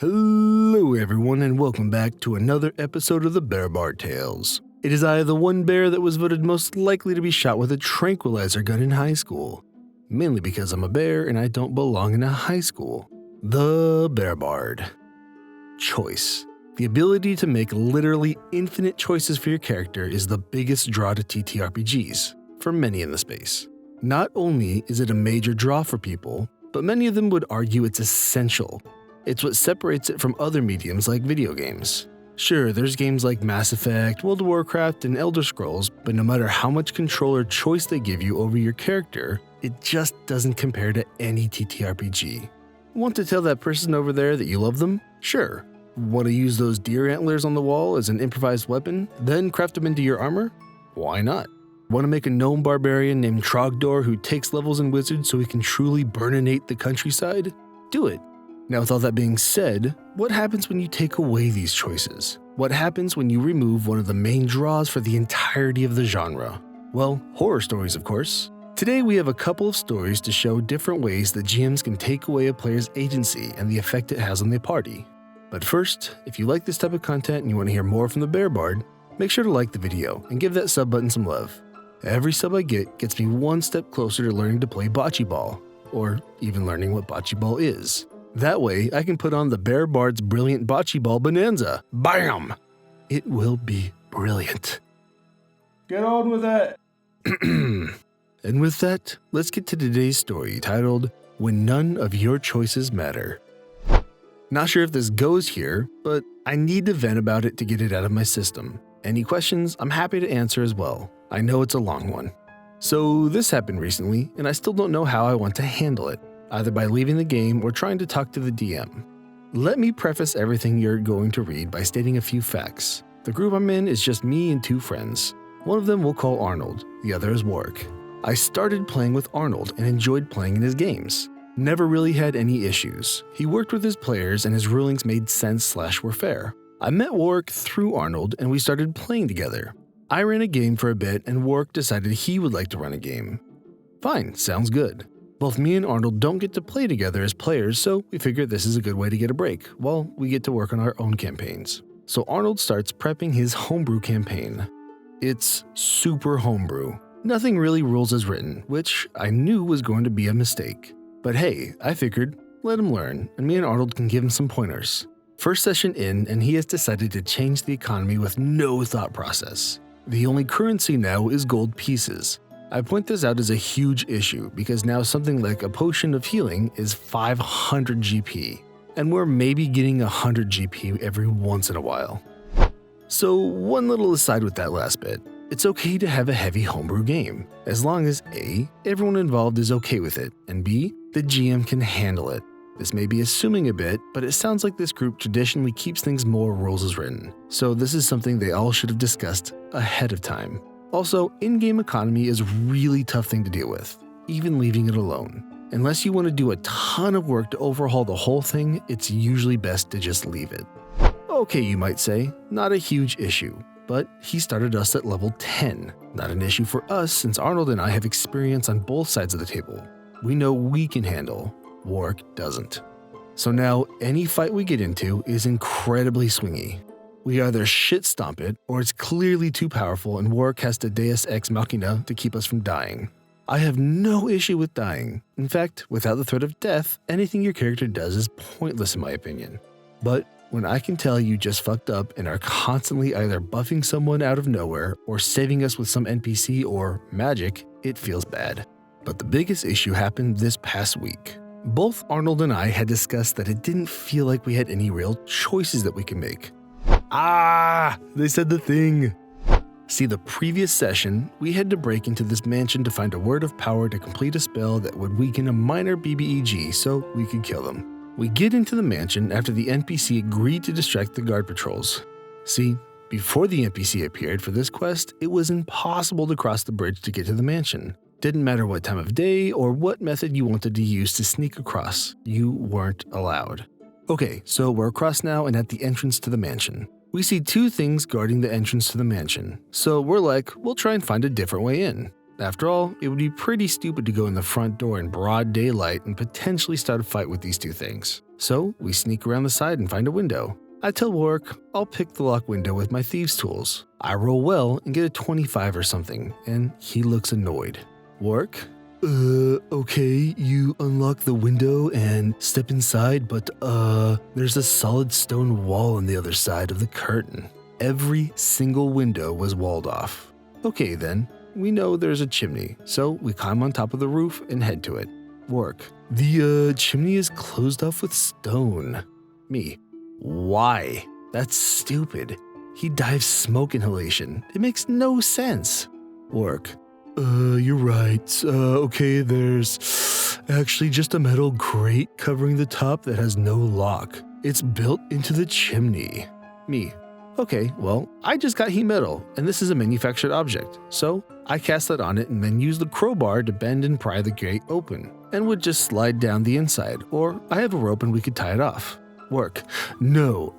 Hello everyone and welcome back to another episode of the Bear Bar Tales. It is I, the one bear that was voted most likely to be shot with a tranquilizer gun in high school. Mainly because I'm a bear and I don't belong in a high school. The Bear Bard. Choice. The ability to make literally infinite choices for your character is the biggest draw to TTRPGs, for many in the space. Not only is it a major draw for people, but many of them would argue it's essential. It's what separates it from other mediums like video games. Sure, there's games like Mass Effect, World of Warcraft, and Elder Scrolls, but no matter how much control or choice they give you over your character, it just doesn't compare to any TTRPG. Want to tell that person over there that you love them? Sure. Want to use those deer antlers on the wall as an improvised weapon, then craft them into your armor? Why not? Want to make a gnome barbarian named Trogdor who takes levels in Wizard so he can truly burninate the countryside? Do it. Now, with all that being said, what happens when you take away these choices? What happens when you remove one of the main draws for the entirety of the genre? Well, horror stories, of course. Today, we have a couple of stories to show different ways that GMs can take away a player's agency and the effect it has on the party. But first, if you like this type of content and you want to hear more from the Bear Bard, make sure to like the video and give that sub button some love. Every sub I get gets me one step closer to learning to play bocce ball, or even learning what bocce ball is. That way, I can put on the Bear Bard's brilliant bocce ball bonanza. Bam! It will be brilliant. Get on with it! And with that, let's get to today's story titled, When None of Your Choices Matter. Not sure if this goes here, but I need to vent about it to get it out of my system. Any questions, I'm happy to answer as well. I know it's a long one. So this happened recently, and I still don't know how I want to handle it, either by leaving the game or trying to talk to the DM. Let me preface everything you're going to read by stating a few facts. The group I'm in is just me and two friends. One of them we'll call Arnold, the other is Warwick. I started playing with Arnold and enjoyed playing in his games. Never really had any issues. He worked with his players and his rulings made sense/were fair. I met Warwick through Arnold and we started playing together. I ran a game for a bit and Warwick decided he would like to run a game. Fine, sounds good. Both me and Arnold don't get to play together as players, so we figured this is a good way to get a break, while we get to work on our own campaigns. So Arnold starts prepping his homebrew campaign. It's super homebrew. Nothing really rules as written, which I knew was going to be a mistake. But hey, I figured, let him learn, and me and Arnold can give him some pointers. First session in, and he has decided to change the economy with no thought process. The only currency now is gold pieces. I point this out as a huge issue because now something like a potion of healing is 500 GP, and we're maybe getting 100 GP every once in a while. So one little aside with that last bit, it's okay to have a heavy homebrew game, as long as A, everyone involved is okay with it, and B, the GM can handle it. This may be assuming a bit, but it sounds like this group traditionally keeps things more rules as written, so this is something they all should have discussed ahead of time. Also, in-game economy is a really tough thing to deal with, even leaving it alone. Unless you want to do a ton of work to overhaul the whole thing, it's usually best to just leave it. Okay, you might say, not a huge issue, but he started us at level 10. Not an issue for us since Arnold and I have experience on both sides of the table. We know we can handle, Warwick doesn't. So now, any fight we get into is incredibly swingy. We either shit stomp it, or it's clearly too powerful and Warwick has to Deus Ex Machina to keep us from dying. I have no issue with dying. In fact, without the threat of death, anything your character does is pointless in my opinion. But when I can tell you just fucked up and are constantly either buffing someone out of nowhere or saving us with some NPC or magic, it feels bad. But the biggest issue happened this past week. Both Arnold and I had discussed that it didn't feel like we had any real choices that we could make. They said the thing. See, the previous session, we had to break into this mansion to find a word of power to complete a spell that would weaken a minor BBEG so we could kill them. We get into the mansion after the NPC agreed to distract the guard patrols. See, before the NPC appeared for this quest, it was impossible to cross the bridge to get to the mansion. Didn't matter what time of day or what method you wanted to use to sneak across, you weren't allowed. Okay, so we're across now and at the entrance to the mansion. We see two things guarding the entrance to the mansion, so we're like, we'll try and find a different way in. After all, it would be pretty stupid to go in the front door in broad daylight and potentially start a fight with these two things. So we sneak around the side and find a window. I tell Warwick I'll pick the lock window with my thieves' tools. I roll well and get a 25 or something, and he looks annoyed. Warwick? Okay, you unlock the window and step inside, but there's a solid stone wall on the other side of the curtain. Every single window was walled off. Okay then, we know there's a chimney, so we climb on top of the roof and head to it. Warwick. The chimney is closed off with stone. Me. Why? That's stupid. He dives smoke inhalation. It makes no sense. Warwick. You're right. Okay, there's actually just a metal grate covering the top that has no lock. It's built into the chimney. Me. Okay, well, I just got heat metal, and this is a manufactured object, so I cast that on it and then use the crowbar to bend and pry the grate open, and would just slide down the inside, or I have a rope and we could tie it off. Work. No,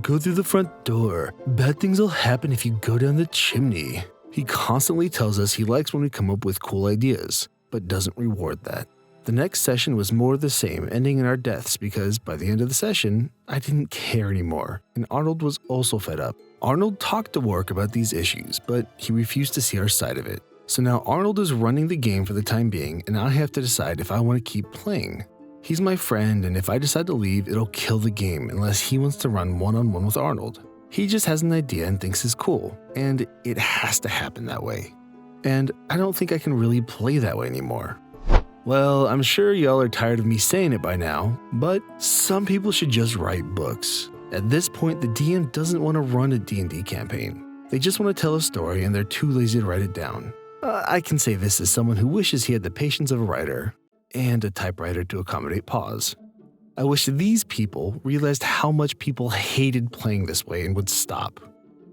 go through the front door. Bad things will happen if you go down the chimney. He constantly tells us he likes when we come up with cool ideas, but doesn't reward that. The next session was more of the same, ending in our deaths because by the end of the session, I didn't care anymore, and Arnold was also fed up. Arnold talked to Warwick about these issues, but he refused to see our side of it. So now Arnold is running the game for the time being, and I have to decide if I want to keep playing. He's my friend, and if I decide to leave, it'll kill the game unless he wants to run one-on-one with Arnold. He just has an idea and thinks it's cool, and it has to happen that way. And I don't think I can really play that way anymore. Well, I'm sure y'all are tired of me saying it by now, but some people should just write books. At this point, the DM doesn't want to run a D&D campaign. They just want to tell a story and they're too lazy to write it down. I can say this as someone who wishes he had the patience of a writer and a typewriter to accommodate pause. I wish these people realized how much people hated playing this way and would stop.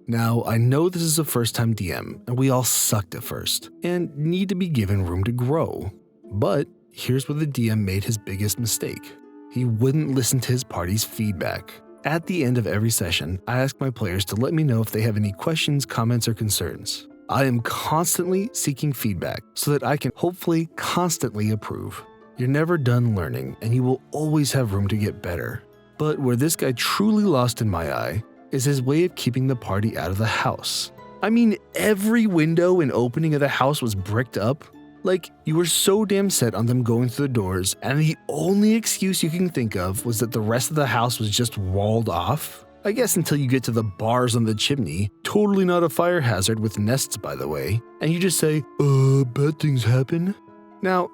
Now, I know this is a first-time DM, and we all sucked at first, and need to be given room to grow. But here's where the DM made his biggest mistake. He wouldn't listen to his party's feedback. At the end of every session, I ask my players to let me know if they have any questions, comments, or concerns. I am constantly seeking feedback so that I can hopefully constantly improve. You're never done learning, and you will always have room to get better. But where this guy truly lost in my eye is his way of keeping the party out of the house. I mean, every window and opening of the house was bricked up. Like, you were so damn set on them going through the doors, and the only excuse you can think of was that the rest of the house was just walled off. I guess until you get to the bars on the chimney, totally not a fire hazard with nests by the way, and you just say, bad things happen. Now,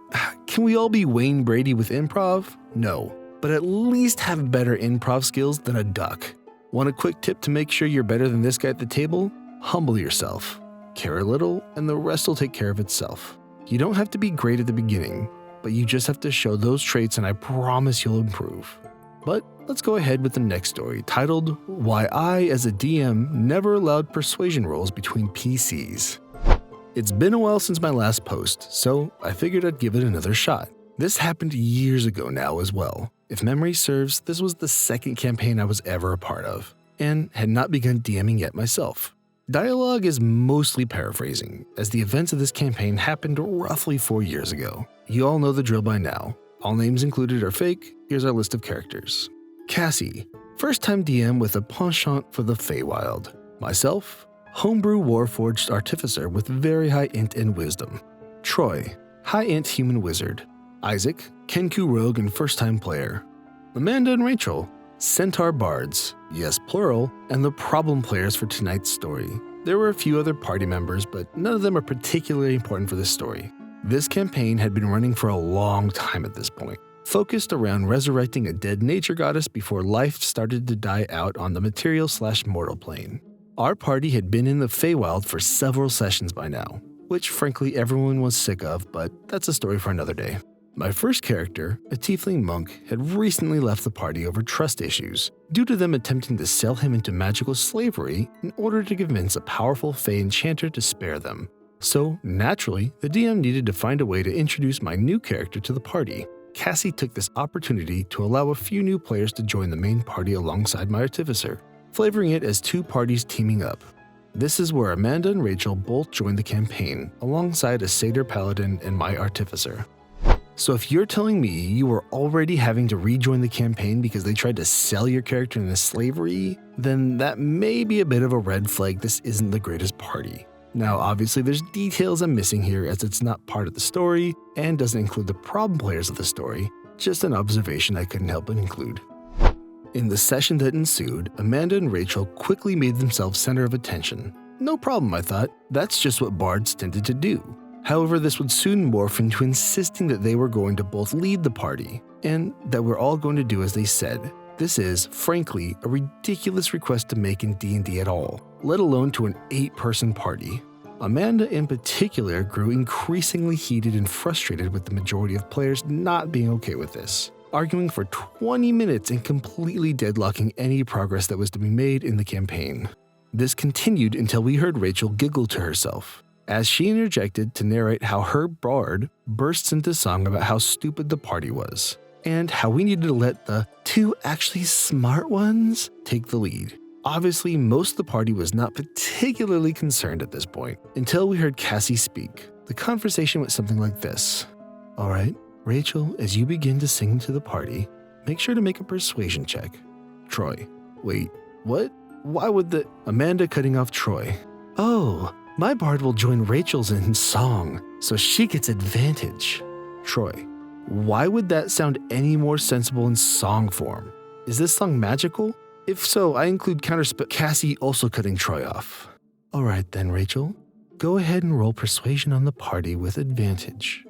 can we all be Wayne Brady with improv? No, but at least have better improv skills than a duck. Want a quick tip to make sure you're better than this guy at the table? Humble yourself. Care a little, and the rest will take care of itself. You don't have to be great at the beginning, but you just have to show those traits and I promise you'll improve. But let's go ahead with the next story, titled, Why I, as a DM, Never Allowed Persuasion Rolls Between PCs. It's been a while since my last post, so I figured I'd give it another shot. This happened years ago now as well. If memory serves, this was the second campaign I was ever a part of, and had not begun DMing yet myself. Dialogue is mostly paraphrasing, as the events of this campaign happened roughly 4 years ago. You all know the drill by now. All names included are fake. Here's our list of characters. Cassie, first-time DM with a penchant for the Feywild. Myself, homebrew warforged artificer with very high int and wisdom. Troy, high int human wizard. Isaac, Kenku rogue and first-time player. Amanda and Rachel, centaur bards, yes plural, and the problem players for tonight's story. There were a few other party members, but none of them are particularly important for this story. This campaign had been running for a long time at this point, focused around resurrecting a dead nature goddess before life started to die out on the material/mortal plane. Our party had been in the Feywild for several sessions by now, which frankly everyone was sick of, but that's a story for another day. My first character, a tiefling monk, had recently left the party over trust issues, due to them attempting to sell him into magical slavery in order to convince a powerful Fey enchanter to spare them. So, naturally, the DM needed to find a way to introduce my new character to the party. Cassie took this opportunity to allow a few new players to join the main party alongside my artificer, flavoring it as two parties teaming up. This is where Amanda and Rachel both joined the campaign, alongside a satyr paladin and my artificer. So if you're telling me you were already having to rejoin the campaign because they tried to sell your character into slavery, then that may be a bit of a red flag this isn't the greatest party. Now obviously there's details I'm missing here as it's not part of the story and doesn't include the problem players of the story, just an observation I couldn't help but include. In the session that ensued, Amanda and Rachel quickly made themselves center of attention. No problem, I thought, that's just what bards tended to do. However, this would soon morph into insisting that they were going to both lead the party, and that we're all going to do as they said. This is, frankly, a ridiculous request to make in D&D at all, let alone to an 8-person party. Amanda in particular grew increasingly heated and frustrated with the majority of players not being okay with this, arguing for 20 minutes and completely deadlocking any progress that was to be made in the campaign. This continued until we heard Rachel giggle to herself, as she interjected to narrate how her bard bursts into song about how stupid the party was, and how we needed to let the 2 actually smart ones take the lead. Obviously, most of the party was not particularly concerned at this point, until we heard Cassie speak. The conversation went something like this. Alright, Rachel, as you begin to sing to the party, make sure to make a persuasion check. Troy. Wait, what? Why would the... Amanda cutting off Troy. Oh, my bard will join Rachel's in song, so she gets advantage. Troy. Why would that sound any more sensible in song form? Is this song magical? If so, I include counterspell. Cassie also cutting Troy off. Alright then, Rachel. Go ahead and roll persuasion on the party with advantage.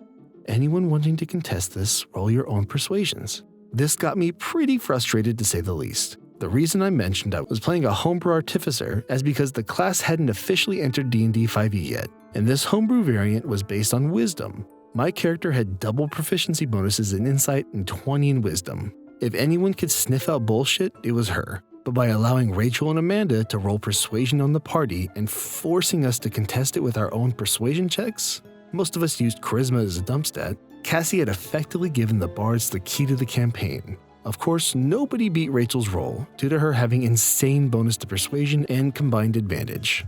Anyone wanting to contest this, roll your own persuasions. This got me pretty frustrated to say the least. The reason I mentioned I was playing a homebrew artificer is because the class hadn't officially entered D&D 5e yet, and this homebrew variant was based on wisdom. My character had double proficiency bonuses in insight and 20 in wisdom. If anyone could sniff out bullshit, it was her. But by allowing Rachel and Amanda to roll persuasion on the party and forcing us to contest it with our own persuasion checks, most of us used charisma as a dump stat, Cassie had effectively given the bards the key to the campaign. Of course, nobody beat Rachel's roll due to her having insane bonus to persuasion and combined advantage.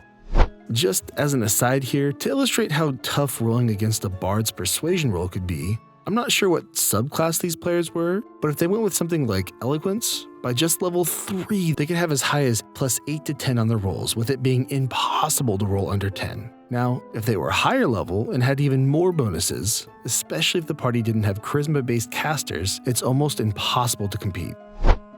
Just as an aside here, to illustrate how tough rolling against a bard's persuasion roll could be, I'm not sure what subclass these players were, but if they went with something like eloquence, by just level 3, they could have as high as plus 8 to 10 on their rolls, with it being impossible to roll under 10. Now, if they were higher level and had even more bonuses, especially if the party didn't have charisma-based casters, it's almost impossible to compete.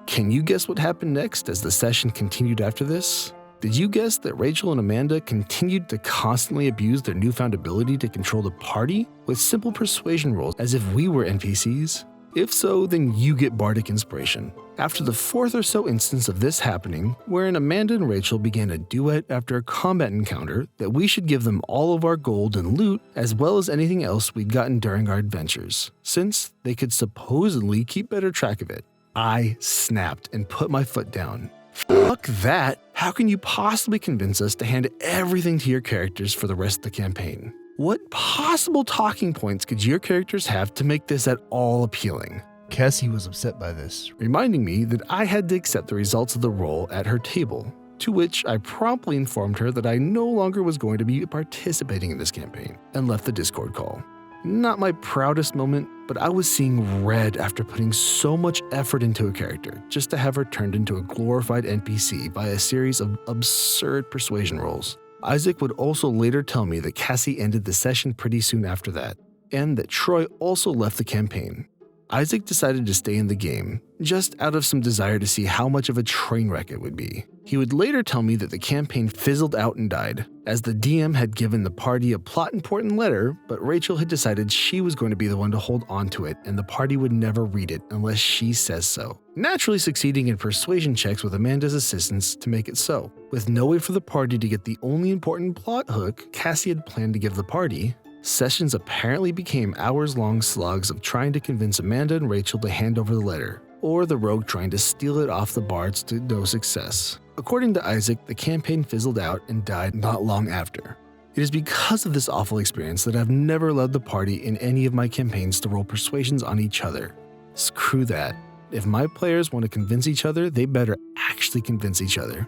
Can you guess what happened next as the session continued after this? Did you guess that Rachel and Amanda continued to constantly abuse their newfound ability to control the party with simple persuasion rolls as if we were NPCs? If so, then you get bardic inspiration. After the 4th or so instance of this happening, wherein Amanda and Rachel began a duet after a combat encounter that we should give them all of our gold and loot as well as anything else we'd gotten during our adventures, since they could supposedly keep better track of it. I snapped and put my foot down. Fuck that! How can you possibly convince us to hand everything to your characters for the rest of the campaign? What possible talking points could your characters have to make this at all appealing? Cassie was upset by this, reminding me that I had to accept the results of the roll at her table, to which I promptly informed her that I no longer was going to be participating in this campaign, and left the Discord call. Not my proudest moment, but I was seeing red after putting so much effort into a character, just to have her turned into a glorified NPC by a series of absurd persuasion rolls. Isaac would also later tell me that Cassie ended the session pretty soon after that, and that Troy also left the campaign. Isaac decided to stay in the game, just out of some desire to see how much of a train wreck it would be. He would later tell me that the campaign fizzled out and died, as the DM had given the party a plot-important letter, but Rachel had decided she was going to be the one to hold on to it, and the party would never read it unless she says so. Naturally succeeding in persuasion checks with Amanda's assistance to make it so. With no way for the party to get the only important plot hook Cassie had planned to give the party, sessions apparently became hours-long slugs of trying to convince Amanda and Rachel to hand over the letter, or the rogue trying to steal it off the bards to no success. According to Isaac, the campaign fizzled out and died not long after. It is because of this awful experience that I've never allowed the party in any of my campaigns to roll persuasions on each other. Screw that. If my players want to convince each other, they better actually convince each other.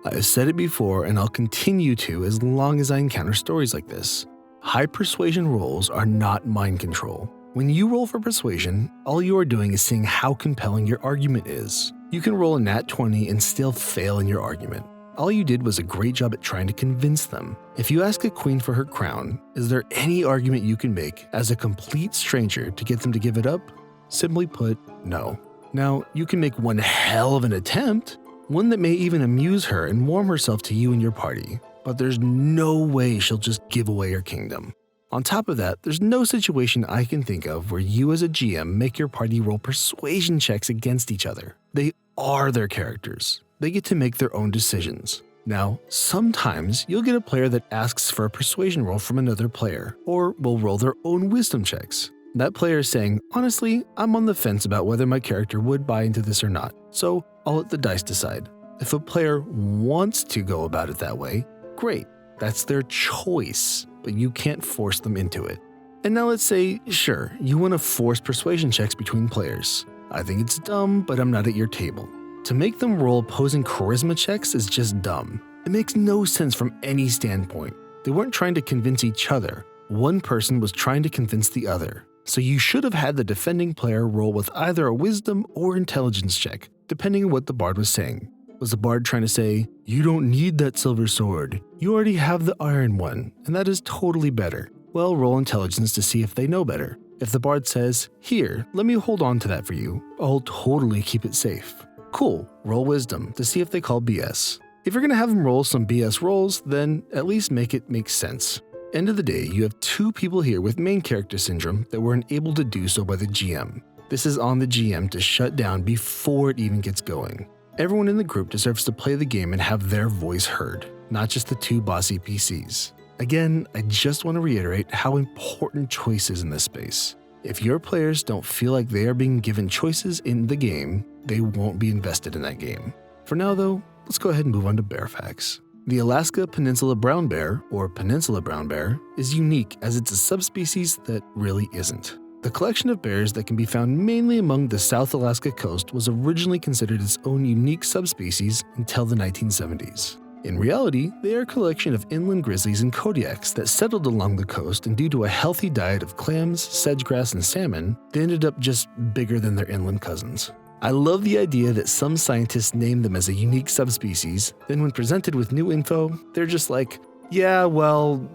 I have said it before and I'll continue to as long as I encounter stories like this. High persuasion rolls are not mind control. When you roll for persuasion, all you are doing is seeing how compelling your argument is. You can roll a nat 20 and still fail in your argument. All you did was a great job at trying to convince them. If you ask a queen for her crown, is there any argument you can make as a complete stranger to get them to give it up? Simply put, no. Now, you can make one hell of an attempt, one that may even amuse her and warm herself to you and your party, but there's no way she'll just give away her kingdom. On top of that, there's no situation I can think of where you as a GM make your party roll persuasion checks against each other. They are their characters. They get to make their own decisions. Now, sometimes you'll get a player that asks for a persuasion roll from another player, or will roll their own wisdom checks. That player is saying, honestly, I'm on the fence about whether my character would buy into this or not, so I'll let the dice decide. If a player wants to go about it that way, great, that's their choice, but you can't force them into it. And now let's say, sure, you want to force persuasion checks between players. I think it's dumb, but I'm not at your table. To make them roll opposing charisma checks is just dumb. It makes no sense from any standpoint. They weren't trying to convince each other. One person was trying to convince the other. So you should have had the defending player roll with either a wisdom or intelligence check, depending on what the bard was saying. Was the bard trying to say, you don't need that silver sword, you already have the iron one, and that is totally better? Well, roll intelligence to see if they know better. If the bard says, here, let me hold on to that for you, I'll totally keep it safe. Cool, roll wisdom to see if they call BS. If you're gonna have them roll some BS rolls, then at least make it make sense. End of the day, you have two people here with main character syndrome that weren't able to do so by the GM. This is on the GM to shut down before it even gets going. Everyone in the group deserves to play the game and have their voice heard, not just the two bossy PCs. Again, I just want to reiterate how important choice is in this space. If your players don't feel like they are being given choices in the game, they won't be invested in that game. For now though, let's go ahead and move on to bear facts. The Alaska Peninsula brown bear, or Peninsula brown bear, is unique as it's a subspecies that really isn't. The collection of bears that can be found mainly among the South Alaska coast was originally considered its own unique subspecies until the 1970s. In reality, they are a collection of inland grizzlies and Kodiaks that settled along the coast, and due to a healthy diet of clams, sedgegrass, and salmon, they ended up just bigger than their inland cousins. I love the idea that some scientists name them as a unique subspecies, then when presented with new info, they're just like, yeah, well,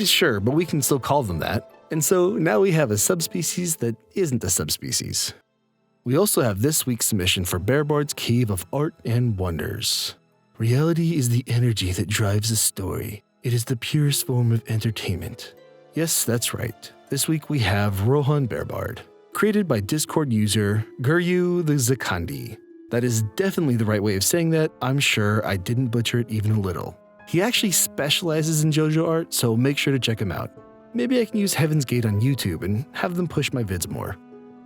sure, but we can still call them that. And so now we have a subspecies that isn't a subspecies. We also have this week's submission for Bear Bard's Cave of Art and Wonders. Reality is the energy that drives a story. It is the purest form of entertainment. Yes, that's right. This week we have Rohan Bearbard, created by Discord user Guryu the Zakandi. That is definitely the right way of saying that. I'm sure I didn't butcher it even a little. He actually specializes in JoJo art, so make sure to check him out. Maybe I can use Heaven's Gate on YouTube and have them push my vids more.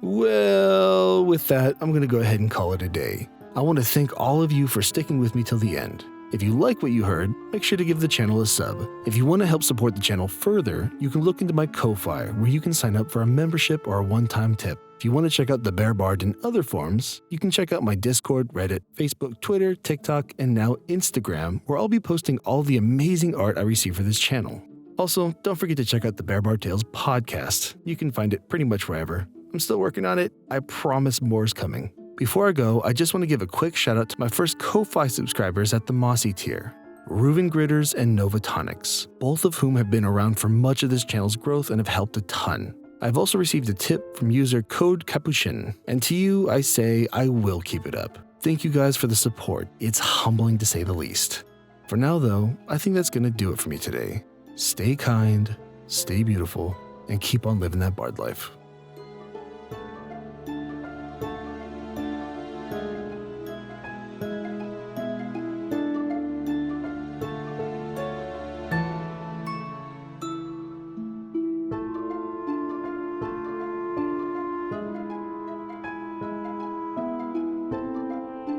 Well, with that, I'm gonna go ahead and call it a day. I want to thank all of you for sticking with me till the end. If you like what you heard, make sure to give the channel a sub. If you want to help support the channel further, you can look into my Ko-Fi, where you can sign up for a membership or a one-time tip. If you want to check out the Bear Bard in other forms, you can check out my Discord, Reddit, Facebook, Twitter, TikTok, and now Instagram, where I'll be posting all the amazing art I receive for this channel. Also, don't forget to check out the Bear Bard Tales podcast. You can find it pretty much wherever. I'm still working on it. I promise more is coming. Before I go, I just want to give a quick shout out to my first Ko-Fi subscribers at the Mossy tier, Reuven Gritters and Novatonics, both of whom have been around for much of this channel's growth and have helped a ton. I've also received a tip from user Code Capuchin, and to you I say I will keep it up. Thank you guys for the support. It's humbling to say the least. For now though, I think that's gonna do it for me today. Stay kind, stay beautiful, and keep on living that bard life.